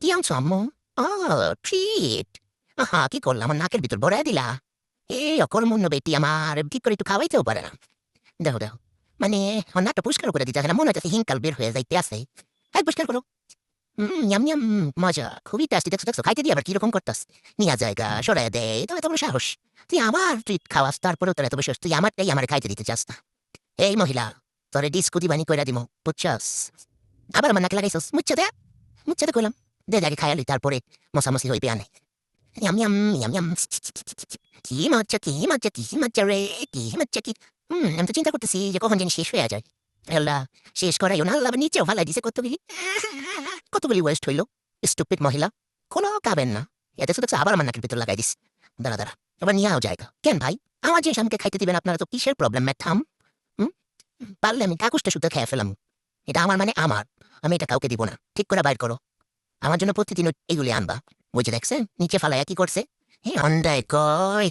কি আনছো আম্মু? ও, ট্রিট। আহা, কি করলাম, আমার নাকের ভিতর ভরে দিলা। এই অকর্মণ্য বেটি আমার ঠিক করে একটু খাওয়াইতেও পারে না। দেখো দেখো, মানে আমার নাকটা পরিষ্কার করে দিতে আসে না, মনে হচ্ছে হিংকাল বের হয়ে যাইতে আছে। হ্যাঁ, পরিষ্কার করো। ইয়াম ইয়াম, মজা, খুবই টেস্টি। দেখছো দেখছো, খাইতে দিয়ে আবার কিরকম করতাস। নিয়া জায়গা সরাই দেয়, তবে তোমার সাহস। তুই আমার ট্রিট খাওয়াস, তারপরেও তোর এত বেশি তুই আমারটাই আমার খাইতে দিতে চাস না। এই মহিলা, তোরে ডিস্কুটি বানি কইরা দিমু, বুঝছস? আবার আমার নাকে লাগাইছস, মুচ্ছে দে কইলাম। দে আগে খায়ালি, তারপরে মশামশি হইবে আনে। Yam yam, yam yam. কি মজ্জা, কি মজ্জা, কি মজ্জা রে, কি মজ্জা কি। আমি তো চিন্তা করতেছি যে কখন জানি শেষ হয়ে যায়। আল্লাহ, শেষ করাইও না, আল্লাহ আবার নিচেও ফালাই দিছে কতগুলি। কতগুলি ওয়েস্ট হইল। স্টুপিড মহিলা, কোনো কাবেন না। এতে শুধু আবার আমার নাকের ভিতর লাগাই দিস। দাঁড়া দাঁড়া, এবার নিয়ে আও জায়গা। কেন ভাই, আমার জিনিস আমাকে খাইতে দিবেন আপনারা, তো কিসের প্রবলেম ম্যাথাম? হুম, পারলে আমি কাকুসটা শুদ্ধ খেয়ে ফেলাম। এটা আমার মানে আমার, আমি এটা কাউকে দিব না। ঠিক করে বাইর করো। আমার জন্য প্রতিদিন এগুলি আনবা। ওই যে দেখছে নিচে ফালাইয়া কি করছে। হ্যাঁ, অন্যায় কয়